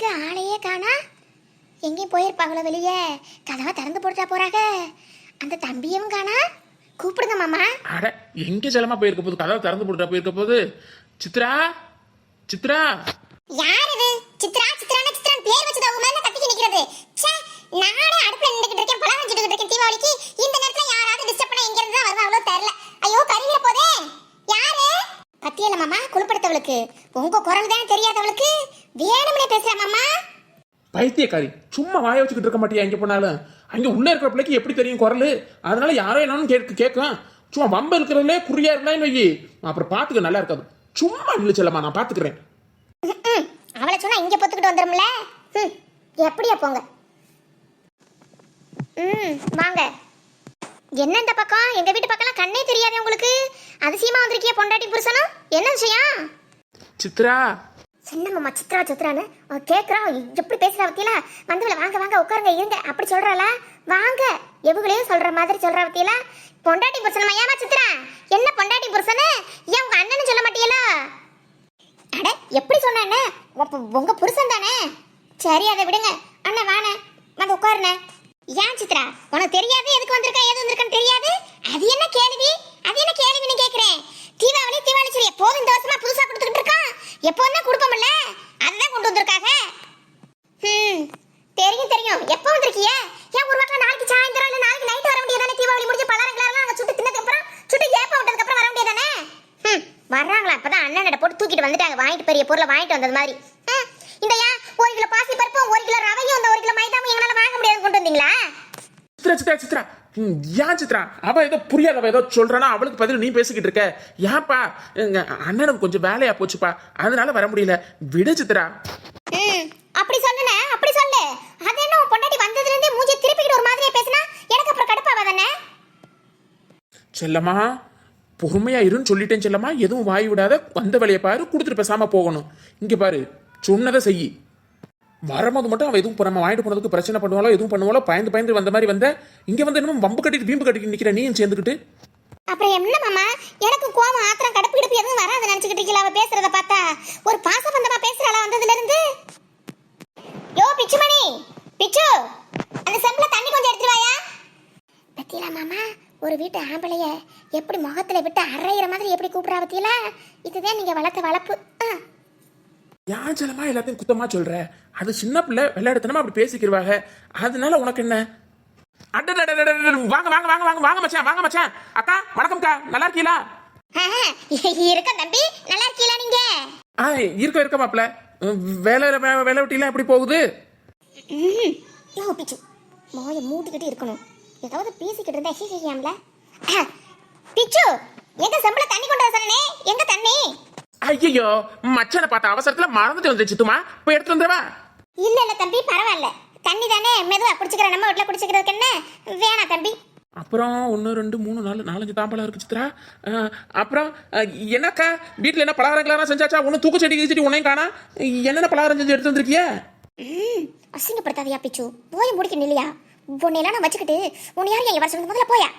எங்க ஆளையே காணா? எங்கேயும் போயிருப்பாங்களோ வெளியே? கதவை திறந்து போட்டுட்டா போறாங்க. அந்த தம்பியும் காணா? கூப்பிடுங்க மாமா. அட எங்க செல்லமா போயிருக்க போது? கதவை திறந்து போட்டுட்டா போயிருக்க போது. சித்ரா, சித்ரா. யார் இது? சித்ரா சித்ரான சித்ரான் பேர் வச்சத உங்க மேல கத்திக்கி நிக்கிறது. ச்சே, நானே அடுப்புல நின்னுக்கிட்டு இருக்கேன், பலகாரம் சுட்டுக்கிட்டு இருக்கேன் தீபாவளிக்கு. இந்த நேரத்துல யாராவது டிஸ்டர்ப் பண்ண எங்க இருந்து தான் வருவாங்களோ தெரியல. ஐயோ கறியில போதே. யாரு? கத்தியல மாமா, குளிப்படுத்தவளுக்கு. உங்க குரல் தான் தெரியாதவளுக்கு வேணும்னே பேசுற மாமா. பைத்தியக்காரி, சும்மா வாய வச்சுக்கிட்டு இருக்க மாட்டியா? எங்க போனாலும் அங்க உள்ள இருக்கிற பிள்ளைக்கு எப்படி தெரியும் குரல்? அதனால யாரோ என்னன்னு கேட்கும். சும்மா வம்ப இருக்கிறதுலே குறியா இருந்தாலும் வை, அப்புறம் பாத்துக்க, நல்லா இருக்காது. சும்மா இல்லை செல்லமா, நான் பாத்துக்கிறேன். அவளை சொன்னா இங்க பொத்துக்கிட்டு வந்துரும்ல. எப்படியா போங்க. வாங்க. என்ன இந்த பக்கம்? எங்க வீட்டு பக்கம்லாம் கண்ணே தெரியாது உங்களுக்கு? அதிசயமா வந்திருக்கிய பொண்டாட்டி புருஷனும். என்ன விஷயம்? சித்ரா. சின்ன மாமா சித்ரா சித்ரான்னு கேக்குறான். எப்படி பேசுறா பத்தியில? வந்தவள வாங்க வாங்க உட்காருங்க இருங்க அப்படி சொல்றாளா? வாங்க எவங்களையும் சொல்ற மாதிரி சொல்ற பத்தியில. பொண்டாட்டி புருஷன் ஏமா சித்ரா? என்ன பொண்டாட்டி புருஷனு? ஏன் உங்க அண்ணன்னு சொல்ல மாட்டீங்களா? அட எப்படி சொன்ன? உங்க புருஷன் தானே. சரி அதை விடுங்க. அண்ணா வானே வந்து உட்காருனே. ஏன் சித்ரா உனக்கு தெரியாது? எதுக்கு வந்திருக்கா ஏது வந்திருக்கான்னு தெரியாது? அது என்ன கேள்வி? அது என்ன கேள்வின்னு கேக்குறேன். தீபாவளி தீபாவளி சரி எப்போதும் இந்த வருஷமா புதுசா கொடுத்துக்கிட்டு இருக்கான். எப்போதும் தான் கொடுப்போம்ல, அதுதான் கொண்டு வந்திருக்காங்க. தெரியும் தெரியும். எப்போ வந்திருக்கிய? ஏன் ஒரு வாரம் நாளைக்கு சாயந்தரம் இல்ல நாளைக்கு நைட் வர வேண்டியதானே? தீபாவளி முடிஞ்சு பலரங்களாம் நாங்க சுட்டு தின்னதுக்கு அப்புறம் சுட்டு ஏப்ப விட்டதுக்கு அப்புறம் வர வேண்டியதானே? வர்றாங்களா? அப்பதான் அண்ணனை போட்டு தூக்கிட்டு வந்துட்டாங்க. வாங்கிட்டு பெரிய பொருளை வாங்கிட்டு வந்தது மாதிரி. இந்த ஏன் 1 கிலோ பாசி பருப்பும் 1 கிலோ ரவையும் இந்த 1 கிலோ மைதாவும் எங்களால வாங்க முடியாது கொண்டு வந்தீங்களா? சித்ரா சித்ரா சித்ரா, ஏன் சித்ரா? அவ ஏதோ புரியாதவ ஏதோ சொல்றானா, அவளுக்கு பதில் நீ பேசிக்கிட்டு இருக்க. ஏன்பா? அண்ணனுக்கு கொஞ்சம் வேலையா போச்சுப்பா, அதனால வர முடியல. விடு சித்ரா. அப்படி சொல்லுனே, அப்படி சொல்லு. அது என்ன பொண்டாட்டி வந்ததுல இருந்தே மூஞ்சி திருப்பிக்கிட்டு ஒரு மாதிரியே பேசினா எனக்கு அப்புறம் கடுப்பாவா தானே? செல்லம்மா பொறுமையா இருன்னு சொல்லிட்டேன் செல்லம்மா. எதுவும் வாய் விடாத, வந்த வேலையை பாரு, கொடுத்துட்டு பேசாம போகணும். இங்க பாரு, சொன்னதை செய். வரும்போது மட்டும் அவன் எதுவும் நம்ம வாங்கிட்டு போனதுக்கு பிரச்சனை பண்ணுவாளோ எதுவும் பண்ணுவாளோ பயந்து பயந்து வந்த மாதிரி வந்த. இங்க வந்து என்ன வம்பு கட்டிட்டு பீம்பு கட்டிட்டு நிக்கிற நீயும் சேர்ந்துக்கிட்டு. அப்புறம் என்ன மாமா, எனக்கு கோவம் ஆத்திரம் கடுப்பு கிடப்பு எதுவும் வராது நினைச்சுக்கிட்டு இருக்கீங்களா? அவ பேசுறத பார்த்தா ஒரு பாசபந்தமா பேசுறாளா வந்ததுல இருந்து? யோ பிச்சுமணி, பிச்சு அந்த செம்புல தண்ணி கொஞ்சம் எடுத்துட்டு வாயா. பத்தியலா மாமா, ஒரு வீட்டு ஆம்பளைய எப்படி முகத்துல விட்டு அரையிற மாதிரி எப்படி கூப்பிடுறா பத்தியலா? இதுதான் நீங்க வளர்த்த வளர்ப்பு. ஏன் செல்லம்மா எல்லாத்தையும் குத்தமா சொல்ற? அது சின்ன பிள்ளை விளையாடுத்தனமா அப்படி பேசிக்கிடுவாங்க, அதனால உனக்கு என்ன? வாங்க வாங்க வாங்க வாங்க வாங்க மச்சான், வாங்க மச்சான். அக்கா வணக்கம்க்கா, நல்லா இருக்கீங்களா? இருக்க தம்பி, நல்லா இருக்கீங்களா நீங்க? இருக்க மாப்பிள்ள. வேலை வேலை வெட்டிலாம் எப்படி போகுது? யோ பிச்சு மோய மூட்டிக்கிட்டு இருக்கணும். ஏதாவது பேசிக்கிட்டு இருந்தா ஹிஹியாம்ல. பிச்சு எங்க செம்புல தண்ணி கொண்டு வர சொன்னே, எங்க தண்ணி? ஐயோ மச்சான பார்த்த அவசரத்துல மறந்துட்டு வந்து சித்துமா, போய் எடுத்து வந்துடவா? இல்ல இல்ல தம்பி பரவாயில்ல, தண்ணி தானே மெதுவா குடிச்சுக்கிறேன். நம்ம வீட்டுல குடிச்சுக்கிறதுக்கு என்ன வேணா தம்பி. அப்புறம் 1 2 3 4 5 தாம்பலம் இருக்கு சித்ரா. அப்புறம் என்னக்கா வீட்டுல என்ன பலகாரங்களா செஞ்சாச்சா? ஒன்னும் தூக்கு செடி கிழிச்சிட்டு உன்னையும் காணா. என்னென்ன பலகாரம் செஞ்சு எடுத்து வந்திருக்கிய? அசிங்கப்படுத்தாதியா பிச்சு, போய் முடிக்கணும் இல்லையா? உன்னையெல்லாம் நான் வச்சுக்கிட்டு உன்னை யாரும் எங்க வர சொல்லுங்க, முதல்ல போயா.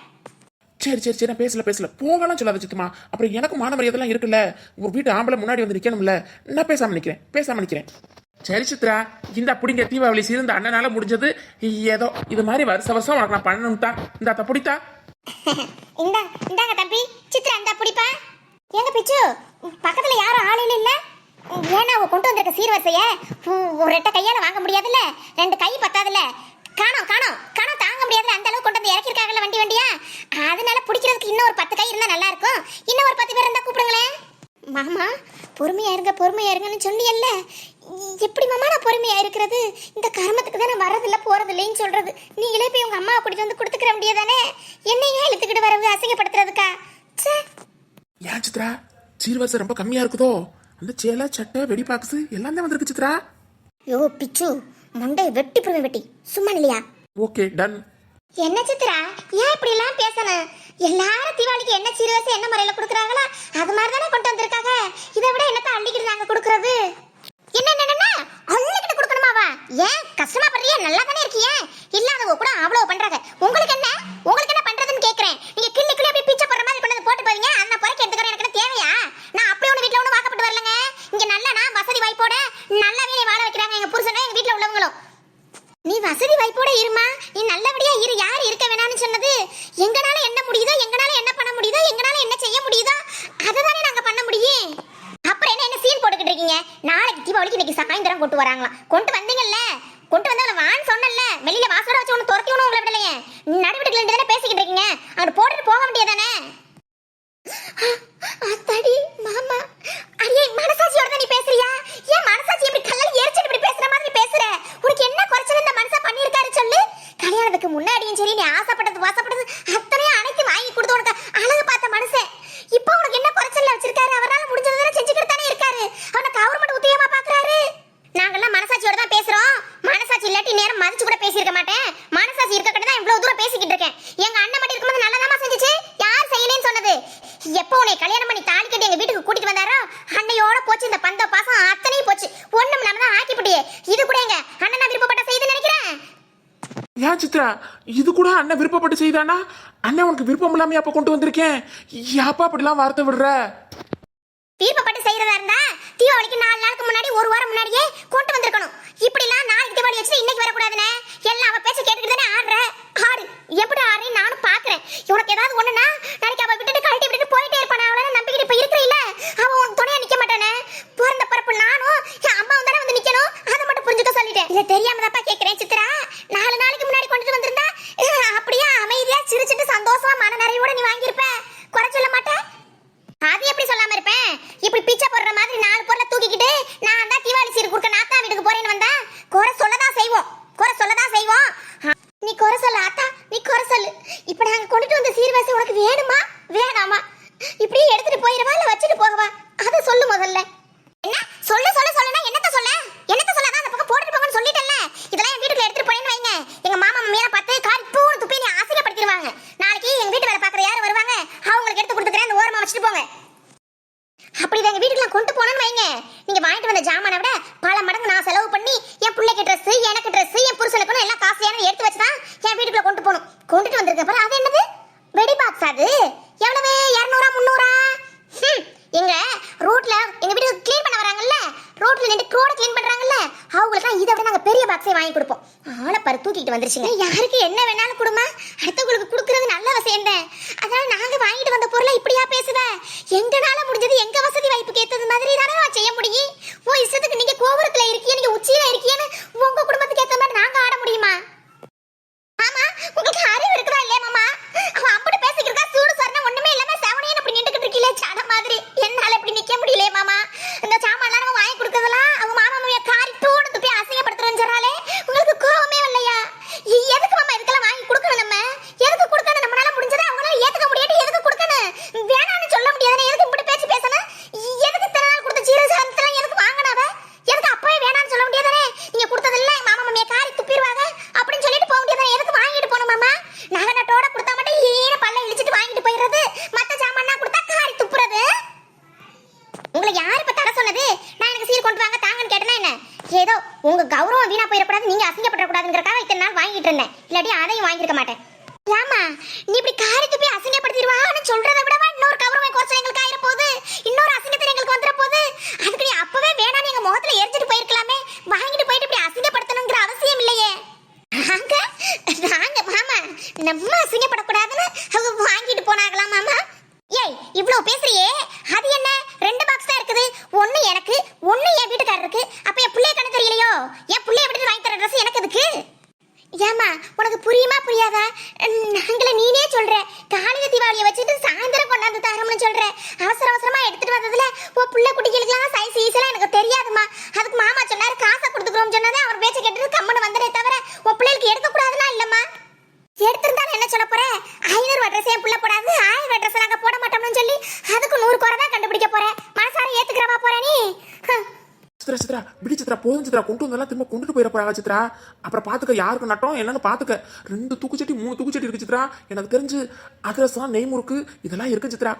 சரி சரி சரி, நான் பேசல போகலாம் சொல்லாத சித்துமா. அப்புறம் எனக்கு மான மரியாதைலாம் இருக்குல்ல, ஒரு வீட்டு ஆம்பளை முன்னாடி வந்து நிக்கணும்ல. நான் பேசாம நிக்கிறேன். சரி சித்ரா, இந்த அப்படிங்க தீபாவளி சீர்ந்த அண்ணனால முடிஞ்சது ஏதோ. இது மாதிரி வருஷம் உனக்கு நான் பண்ணணும்டா. இந்த புடித்தா இந்தாங்க தம்பி. சித்ரா இந்த புடிப்பா. எங்க பிச்சு பக்கத்துல யாரும் ஆள் இல்ல? ஏன்னா அவ கொண்டு வந்திருக்க சீர்வரிசைய ஒரு ரெட்ட கையால வாங்க முடியாதுல்ல, 2 கை பத்தாதுல்ல. காணோம் தாங்க முடியாதுல, அந்த அளவுக்கு கொண்டு வந்து இறக்கிருக்காங்கல்ல வண்டியா. அதனால பிடிக்கிறதுக்கு இன்னும் ஒரு 10 கை இருந்தா நல்லா இருக்கும். இன்னும் ஒரு 10 பேர் இருந்தா கூப்பிடுங்களேன். மாமா பொறுமையா இருங்கன்னு சொன்னியல்ல. எப்படி மாமா நான் பொறுமையா இருக்கிறது? இந்த கர்மத்துக்கு தான் நான் வரதில்ல போறதில்லைன்னு சொல்றது. நீங்களே போய் உங்க அம்மாவை கூட்டிட்டு வந்து கொடுத்துக்கிற முடியாதானே? என்னையா இழுத்துக்கிட்டு வரவு அசிங்கப்படுத்துறதுக்கா? ஏன் சித்ரா சீர்வரிசை ரொம்ப கம்மியா இருக்குதோ? அந்த சேலை சட்டை வெடி பாக்ஸ் எல்லாம் தான் வந்திருக்கு சித்ரா. யோ பிச்சு மண்டை வெட்டி சும்மா இல்லையா? Okay done. என்ன சித்ரா ஏன் இப்படி எல்லாம் பேசணும்? எல்லாரும் தீபாவளிக்கு என்ன சீர்வரிசை என்ன முறையில கொடுக்குறாங்களா அது மாதிரி தானே கொண்டு வந்திருக்காங்க. இதை விட என்னத்த அள்ளிக்கிட்டு நாங்க கொடுக்கறது? என்ன அள்ளிக்கிட்டு கொடுக்கணுமாவா? ஏன் கஷ்டமா பண்றியா? நல்லா தானே இருக்கிய. இல்லாதவங்க கூட அவ்வளவு பண்றாங்க. உங்களுக்கு என்ன பண்றதுன்னு கேக்குறேன். நீங்க கிள்ளி அப்படியே பிச்சை போடுற மாதிரி கொண்டு வந்து போட்டு போவீங்க. அந்த பொறைக்கு எடுத்துக்கிறேன். எனக்கு தேவையா? நான் அப்படி ஒண்ணு வீட்டுல ஒண்ணு வாக்கப்பட்டு வரலங்க. இங்க நல்ல நான் வசதி வாய்ப்போட நல்லாவே வாழ வைக்கிறாங்க எங்க புருஷனும் எங்க வீட்ல உள்ளவங்களும். நீ வசதி வாய்ப்போட இருமா, நீ நல்லபடியா இரு. யார் இருக்க வேணாம்னு சொன்னது? எங்கனால என்ன முடியுதோ, எங்கனால என்ன பண்ண முடியுதோ, எங்கனால என்ன செய்ய முடியுதோ அதை தானே நாங்க பண்ண முடியும். அப்புறம் என்ன சீன் போட்டுக்கிட்டு இருக்கீங்க? நாளைக்கு தீபாவளிக்கு இன்னைக்கு சாயந்தரம் கொண்டு வராங்களாம். கொண்டு வந்தீங்கல்ல, கொண்டு வந்தவள வான்னு சொன்னல, வெளியில வாசலோட வச்சு ஒன்று துரத்தி ஒன்றும் உங்களை விடலையே. நடுவிட்டுல இருந்து தானே பேசிக்கிட்டு இருக்கீங்க, அங்கிட்டு போட்டுட்டு போக வேண்டியதானே. அத்தாடி மாமா, அடியே மனசாட்சியோட தான் நீ பேசுறியா? ஏன் மனசாட்சி இப்படி கல்லல் எரிச்சிட்டு இப்படி பேசுற மாதிரி பேசுற? உனக்கு என்ன குறைச்சல் இந்த மனுஷா பண்ணியிருக்காரு சொல்லு? கல்யாணத்துக்கு முன்னாடியும் சரி, நீ ஆசைப்பட்டது வாசப்பட்டது அத்தனையும் அனைத்து வாங்கி கொடுத்து உனக்கு அழகு பார்த்த மனுஷன் இப்போ உனக்கு என்ன குறைச்சல் வச்சிருக்காரு? அவரால் முடிஞ்சதை செஞ்சுக்கிட்டு தானே இருக்காரு. அவனை கவர்மெண்ட் உத்தியோகமா பாக்குறாரு. நாங்கெல்லாம் மனசாட்சியோட தான் பேசுறோம். மனசாட்சி இல்லாட்டி நேரம் மதிச்சு கூட பேசியிருக்க மாட்டேன். மனசாட்சி இருக்க தான் இவ்வளவு தூரம் பேசிக்கிட்டு இருக்கேன். எங்க அண்ணன் மட்டும் இருக்கும்போது நல்லதாமா செஞ்சுச்சு. யார் செய்யலன்னு சொன்னது? எப்போ உன்னை கல்யாணம் பண்ணி தாலி கட்டி எங்க வீட்டுக்கு கூட்டிட்டு வந்தாரோ அன்னையோட போச்சு இந்த பந்த பாசம் அத்தனையும் போச்சு. ஒண்ணும் இல்லாம தான் ஆக்கிப்பட்டியே. இது கூட எங்க அண்ணன் விருப்பப்பட்ட செய்து நினைக்கிறேன். ஏன் சித்ரா, இது கூட அண்ணன் விருப்பப்பட்டு செய்தானா? அண்ணன் உனக்கு விருப்பம் இல்லாம அப்ப கொண்டு வந்திருக்கேன். யாப்பா அப்படிலாம் வார்த்தை விடுற? விருப்பப்பட்டு செய்யறதா இருந்தா தீபாவளிக்கு 4 நாளுக்கு முன்னாடி, ஒரு வாரம் முன்னாடியே கொண்டு வந்திருக்கணும். இப்படி எல்லாம் நாளைக்கு தீபாவளி வச்சு இன்னைக்கு வரக்கூடாதுனே. எல்லாம் அவ பேச்ச கேட்டுக்கிட்டு தானே ஆடுற. ஆடு, எப்படி ஆடுறேன்னு நானும் பாக்குறேன். உனக்கு ஏதாவது ஒண்ணுனா நாளைக்கு அவ விட்டுட்டு கழட்டி விட்டுட்டு போயிட்டே இருப்பானே. அவளால நம்பிக்கிட்டு இப்ப இருக்கிற இல்ல, அவ உன் துணையா நிக்க மாட்டானே. பிறந்த பரப்பு நானும் என் அம்மாவும் தானே வந்து நிக்கணும். அதை மட்டும் புரிஞ்சுக்க சொல்லிட்டேன். இல்ல தெரியாம தாப்பா கேக்குறேன் சித்ரா. 4 நாளைக்கு முன்னாடி கொண்டுட்டு வந்திருந்தா அப்படியே அமைதியா சிரிச்சிட்டு சந்தோஷமா மன நிறைவோட நீ வாங்கியிருப்ப. குறை சொல்ல மாட்டேன். அது எப்படி சொல்லாம இருப்பேன்? இப்படி பிச்சை போடுற மாதிரி 4 பொருளை தூக்கிக்கிட்டு நான் தான் தீபாவளி சீர் கொடுக்க நாத்தா வீட்டுக்கு போறேன்னு வந்தா குறை சொல்லதான் செய்வோம். குறை சொல்லதான் செய்வோம். நீ குறை சொல்ல ஆத்தா, நீ குறை சொல்லு. இப்ப நாங்க கொண்டுட்டு வந்த சீர்வரிசை உனக்கு வேணுமா வேணாமா? இப்படியே எடுத்துட்டு போயிடவா இல்ல வச்சுட்டு போகவா? அதை சொல்லு முதல்ல. என்ன சொல்ல சொல்ல சொல்லுனா என்னத்த சொல்ல? என்னத்த சொல்லாதான் அந்த பக்கம் போட்டுட்டு போங்கன்னு சொல்லிட்டேன்ல. இதெல்லாம் என் வீட்டுல எடுத்துட்டு போறேன்னு வைங்க, எங்க மாமா மம்மியா பார்த்து காரி பூன்னு துப்பி நீ ஆசைப்படுத்திடுவாங்க. நாளைக்கு எங்க வீட்டு வேலை பாக்குற யாரும் வருவாங்க, அவங்களுக்கு எடுத்து கொடுத்துக்கிறேன், அந்த ஓரமா வச்சுட்டு போங்க. அப்படி எங்க வீட்டுக்குலாம் கொண்டு போனோன்னு வைங்க, நீங்க வாங்கிட்டு வந்த ஜாமானை விட பல மடங்கு நான் செலவு பண்ணி என் பிள்ளைக்கு ட்ரெஸ், எனக்கு ட்ரெஸ், என் புருஷனுக்கு எல்லாம் காஸ்ட்லியான எடுத்து வச்சுதான் என் வீட்டுக்குள்ள கொண்டு போகணும். கொண்டுட்டு வந்திருக்க பாரு, அது என்னது வெடி பாக்ஸ்? அது எவ்வளவு? 200 300? எங்க ரோட்ல எங்க வீட்டுக்கு கிளீன் பண்ண வராங்கல்ல, ரோட்ல நின்று ரோட கிளீன் பண்றாங்கல்ல, அவங்களுக்கு இதை விட நாங்க பெரிய பாக்ஸே வாங்கி கொடுப்போம். ஆளை பாரு தூக்கிட்டு வந்துருச்சுங்க. யாருக்கு என்ன வேணாலும் கொடுமா, அடுத்தவங்களுக்கு கொடுக்கறது நல்ல விஷயம் தான். அதனால நாங்க வாங்கிட்டு வந்த பொருளை இப்படியா பேசுவ? எங்கனால முடிஞ்சது எங்க வசதி வாய்ப்புக்கு ஏத்தது மாதிரி தானே செய்ய முடியும். ஓ இஷ்டத்துக்கு நீங்க கோபுரத்துல இருக்கீங்க, நீங்க உச்சியில இருக்கீங்கன்னு உங்க குடும்பத்துக்கு ஏத்த மாதிரி நாங்க ஆட முடியுமா? ஆமா, உங்களுக்கு அறிவு இருக்குதா இல்லையா மாமா? அவன் அப்படி பேசிக்கிறதா சூடு சொன்ன ஒண்ணுமே இல்லாம செவனேன்னு அப்படி நின்றுக்கிட்டு இருக்கீங்களே சாட மாதிரி. என்னால இப்படி நிக்க முடியலையே மாமா. இந்த சாமான்லாம் நம்ம வாங்கி கொடுக்கறதெல்லாம் அவங்க மாமா மாமியா காரி தூணு துப்பி அசிங்கப்படுத்துறேன்னு சொல்றாலே உங்களுக்கு கோவமே இல்லையா? எதுக்கு மாமா இதுக்கெல்லாம் வாங்கி கொடுக்கணும்? நம்ம எதுக்கு கொடுக்கணும்? நம்மளால முடிஞ்சதை அவங்களால ஏத்துக்க முடியாது. எதுக்கு கொடுக்கணும்? வேணான்னு சொல்ல முடியாது. எதுக்கு இப்படி பேச்சு பேசணும்? எதுக்கு இத்தனை நாள் கொடுத்த சீர சாந்தெல்லாம் எதுக்கு வாங்கினாவ? எதுக்கு அப்பவே வேணான்னு சொல்ல முடியாதானே? நீங்க கொடுத்ததெல்லாம் மாமா மாமியா காரி துப்பிடுவாங்க அப்படின்னு சொல்லிட்டு போக முடியாதானே? எதுக்கு வாங்கிட்டு போகணும் மாமா? நகை நட்டோட கொடுத்தா மட்டும் ஈன பல்ல இழிச்சிட்டு வாங்கிட்டு போயிடுறது, மத்த சாமான்னா கொடுத்தா காரி துப்புறது. உங்களை யாரு இப்ப தர சொன்னது? நான் எனக்கு சீர் கொண்டு வாங்க தாங்கன்னு கேட்டேன்னா என்ன? ஏதோ உங்க கௌரவம் வீணா போயிடக்கூடாது, நீங்க அசிங்கப்படக்கூடாதுங்கிறக்காக இத்தனை நாள் வாங்கிட்டு இருந்தேன். இல்லாட்டி அதையும் வாங்கியிருக்க மாட்டேன். ஏமா நீ இப்படி காரி துப்பி அசிங்கப்படுத்திடுவான்னு சொல்றதை விடவா இன்னொரு கௌரவம் குறைச்சல் எங்களுக்கு ஆயிர போகுது, இன்னொரு அசிங்கத்தை எங்களுக்கு வந்துட போகுது. அதுக்கு நீ அப்பவே வேணான்னு எங்க முகத்துல எரிஞ்சிட்டு போயிருக்கலாமே. வாங்கிட்டு போயிட்டு இப்படி அசிங்கப்படுத்தணுங்கிற அவசியம் இல்லையே. நாங்க மாமா நம்ம அசிங்கப்படக்கூடாதுன்னு அவங்க வாங்கிட்டு போனாங்களா மாமா? ஏய் இவ்வளவு பேசுறியே, அது என்ன 2 பாக்ஸ் தான் இருக்குது. ஒண்ணு எனக்கு, ஒண்ணு என் வீட்டுக்காரருக்கு. அப்ப என் பிள்ளைய கண்ணு தெரியலையோ? என் பிள்ளைய விட்டு வாங்கி தர ட்ரெஸ் எனக்கு எதுக்கு? ஏமா உனக்கு புரியுமா புரியாதா? நாங்கள நீனே சொல்ற காலையில தீபாவளியை வச்சுட்டு சாயந்தரம் கொண்டாந்து தரம்னு சொல்ற. அவசர அவசரமா எடுத்துட்டு வந்ததுல உன் பிள்ளை குட்டிகளுக்குலாம் சைஸ் ஈஸியெல்லாம் எனக்கு தெரியாதுமா. அதுக்கு மாமா சொன்னாரு காசை கொடுத்துக்கிறோம் சொன்னதே அவர் பேச்ச கேட்டு கம்மனு வந்ததே தவிர உன் பிள்ளைகளுக்கு எடுக்க கூடாதுன்னா இல்லம்மா. எடுத்திருந்தாலும் என்ன சொல்ல போற? 500 ரூபாய் ட்ரெஸ் என் பிள்ளை போடாது, 1000 ரூபாய் ட்ரெஸ் நாங்க போட மாட்டோம்னு சொல்லி அதுக்கு 100 குறை தான் கண்டுபிடிக்க போறேன். மனசார ஏத்துக்கிறவா போற நீ? சித்ரா சித்ரா விடி சித்ரா, போதும் சித்ரா. கொண்டு வந்தெல்லாம் திரும்ப கொண்டுட்டு போயிட போறாங்க சித்ரா. அப்புறம் பாத்துக்க யாருக்கு நட்டோம் என்னன்னு பாத்துக்க. 2 தூக்குச்சட்டி 3 தூக்குச்சட்டி இருக்கு சித்ரா. எனக்கு தெரிஞ்சு அதிரசம் நெய் முறுக்கு இதெல்லாம் இருக்கு சித்ரா.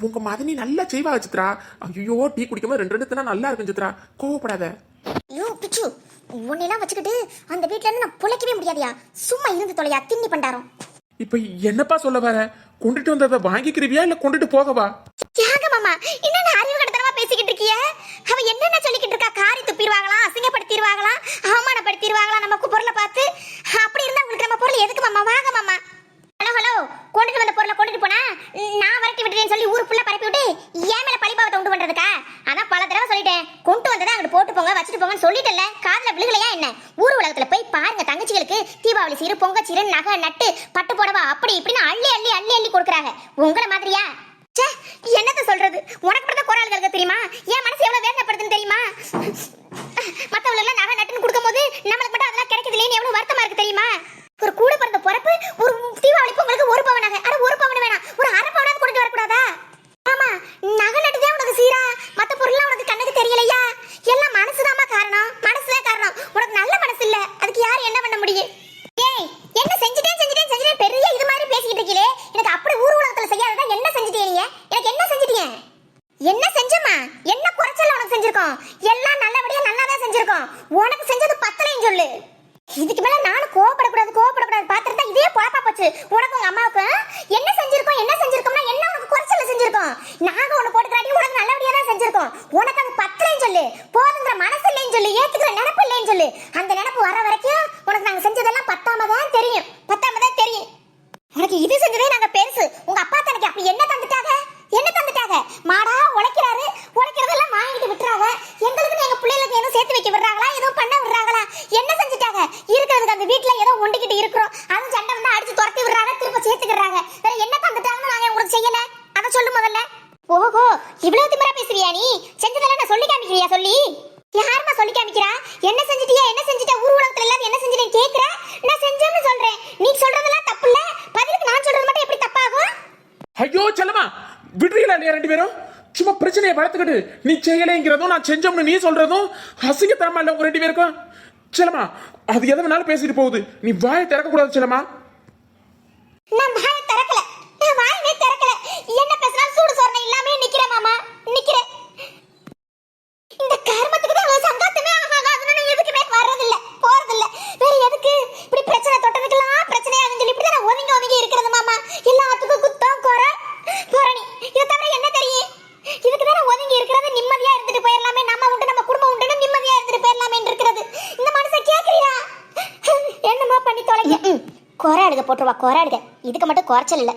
உங்க மதனி நல்லா செய்வாங்க சித்ரா. ஐயோ டீ குடிக்கும்போது 2 தினா நல்லா இருக்கும் சித்ரா. கோவப்படாத. ஐயோ பிச்சு, உன்னையெல்லாம் வச்சுக்கிட்டு அந்த வீட்ல இருந்து நான் புழைக்கவே முடியாதியா. சும்மா இருந்து தொலையா தின்னி பண்டாரம். இப்ப என்னப்பா சொல்ல வர? கொண்டுட்டு வந்ததை வாங்கிக்கிறவியா இல்ல கொண்டுட்டு போகவா? தியாக மாமா என்ன அறிவு கடத்தனமா பேசிக்கிட்டு இருக்கிய? அவ என்னென்ன சொல்லிக்கிட்டு இருக்கா? காரி துப்பிடுவாங்களாம், அசிங்கப்படுத்திடுவாங்களாம், அவமானப்படுத்திடுவாங்களாம் நமக்கு பொருளை பார்த்து. அப்படி இருந்தா உங்களுக்கு நம்ம பொருள் எதுக்கு மாமா? வாங்க மாமா. ஹலோ ஹலோ, கொண்டுட்டு வந்த பொருளை கொண்டுட்டு போனா நான் வரட்டி விட்டுறேன்னு சொல்லி ஊரு ஃபுல்லா பரப்பி விட்டு ஏன் மேல பழிபாவத்தை உண்டு பண்றதுக்கா? அதான் பல தடவை சொல்லிட்டேன், கொண்டு வந்ததை அங்கிட்டு போட்டு போங்க, வச்சுட்டு போங்கன்னு சொல்லிட்டல. காதுல விழுகலையா என்ன? ஊர் உலகத்துல போய் பாருங்க, தங்கச்சிகளுக்கு தீபாவளி சீரு, பொங்கச்சீரு, நகை நட்டு, பட்டு புடவை அப்படி இப்படின்னு அள்ளி அள்ளி அள்ளி அள்ளி கொடுக்குறாங்க. உங்களை மாதிரியா? ச்சே, என்னத்த சொல்றது? உனக்கு மட்டும் குரல்களுக்கு தெரியுமா? என் மனசு எவ்வளவு வேதனைப்படுதுன்னு தெரியுமா? மத்தவங்க நகை நட்டுன்னு கொடுக்கும் போது நம்மளுக்கு மட்டும் அதெல்லாம் கிடைக்குது இல்லைன்னு எவ்வளவு வருத்தமா இருக்கு தெரியுமா? ஒரு கூட பிறந்த பொறப்பு, ஒரு தீபாவளி பொங்கலுக்கு ஒரு பவன் நகை, அட ஒரு பவன் வேணாம், ஒரு அரை பவனாவது கொண்டு வரக்கூடாதா? ஆமா, நகை நட்டுதான் உனக்கு சீரா, மத்த பொருள்லாம் உனக்கு கண்ணுக்கு தெரியலையா? எல்லாம் மனசுதாமா காரணம், மனசுதான் காரணம். உனக்கு நல்ல மனசு இல்ல, அதுக்கு யார் என்ன பண்ண முடியும்? ஏய், என்ன செஞ்சுட்டேன் பெரிய இது மாதிரி பேசிக்கிட்டு இருக்கீங்களே, எனக்கு அப்படி ஊர் உலகத்துல செய்யாததா என்ன செஞ்சுட்டீங்க? எனக்கு என்ன செஞ்சுட்டீங்க? என்ன செஞ்சமா? என்ன குறைச்சல உனக்கு செஞ்சிருக்கோம்? எல்லாம் நல்லபடியா நல்லாதான் செஞ்சிருக்கோம். உனக்கு செஞ்சது பத்தலைன்னு சொல்லு. இதுக்கு மேல நானும் கோவப்படக்கூடாது பாத்துட்டா இதே பொழப்பா போச்சு உனக்கு உங்க அம்மாவுக்கு. என்ன செஞ்சிருக்கோம்னா என்ன உனக்கு குறைச்சல செஞ்சிருக்கோம்? நாங்க உன்னை போட்டுக்கிறாட்டி உனக்கு நல்லபடியா தான் செஞ்சிருக்கோம். உனக்கு அது பத்தலைன்னு சொல்லு, போதுங்கிற மனசு இல்லைன்னு சொல்லு, ஏத்துக்கிற நினைப்பு இல்லைன்னு சொல்லு. அந்த நினைப்பு வர வரைக்கும் உனக்கு நாங்க செஞ்சதெல்லாம் பத்தாம தான் தெரியும். உனக்கு இது செஞ்சதே நாங்க பெருசு. உங்க அப்பா தனக்கு அப்படி என்ன தந்துட்டாங்க? மாடா உழைக்கிறாரு, உழைக்கிறதெல்லாம் வாங்கிட்டு விட்டுறாங்க. எங்களுக்கு எங்க பிள்ளைகளுக்கு எதுவும் சேர்த்து வைக்க விடுறாங்களா? எதுவும் பண்ண விடுறாங்களா? என்ன செஞ்சுட்டாங்க? இருக்கிறதுக்கு அந்த வீட்டுல ஏதோ ஒண்டிக்கிட்டு இருக்கிறோம், அதுவும் சண்டை வந்தா அடிச்சு துரத்தி விடுறாங்க, திரும்ப சேர்த்துக்கிறாங்க. வேற என்ன தந்துட்டாங்கன்னு நாங்க உங்களுக்கு செய்யல, அதை சொல்லு முதல்ல. ஓஹோ, இவ்வளவு திமிரா பேசுறியா நீ? செஞ்சதெல்லாம் நான் சொல்லி காமிக்கிறியா? சொல்லி யாருமா சொல்லி காமிக்கிறா? என்ன செஞ்சிட்ட ஊர் உலகத்துல எல்லாம் என்ன செஞ்சிட்டேன்னு கேக்குற? நான் செஞ்சேன்னு சொல்றேன். நீ சொல்றதெல்லாம் தப்பு இல்ல, பதிலுக்கு நான் சொல்றது மட்டும் எப்படி தப்பாகும்? ஐயோ செல்லமா, விடுறீங்களா நீ ரெண்டு பேரும்? சும்மா பிரச்சனையை வளர்த்துக்கிட்டு நீ செய்யலைங்கிறதும் நான் செஞ்சோம்னு நீ சொல்றதும் அசிங்கத்தனமா இல்ல உங்க ரெண்டு பேருக்கும்? செல்லமா, அது எதை வேணாலும் பேசிட்டு போகுது, நீ வாயை திறக்க கூடாது செல்லமா. நான் வாயை திறக்கல, என்ன பேசினாலும் சூடு சொரணை இல்லாம நிக்கிறேன் மாமா, நிக்கிறேன். இந்த கர்மத்துக்கு தான் அவ்வளவு சங்காத்தமே ஆகாதுன்னு நான் எதுக்குமே வர்றதில்ல, போறதில்ல. வேற எதுக்கு இப்படி பிரச்சனை தொட்டதுக்கெல்லாம் பிரச்சனை ஆகுன்னு சொல்லி இப்படி நான் ஒதுங்கி இருக்கிறது மாமா. எல்லாத்துக்கும் குத்தம் போரணி, இதை தவிர என்ன தெரியும்? இதுக்கு தான் ஒதுங்கி இருக்கிறது. நிம்மதியா இருந்துட்டு போயிடலாமே, நம்ம உண்டு நம்ம குடும்பம் உண்டு நிம்மதியா இருந்துட்டு போயிடலாமே இருக்கிறது. இந்த மனசை கேட்கறியா? என்னமா பண்ணி தொலைங்க. கொராடுக போட்டுருவா, கொராடுக. இதுக்கு மட்டும் குறைச்சல் இல்லை.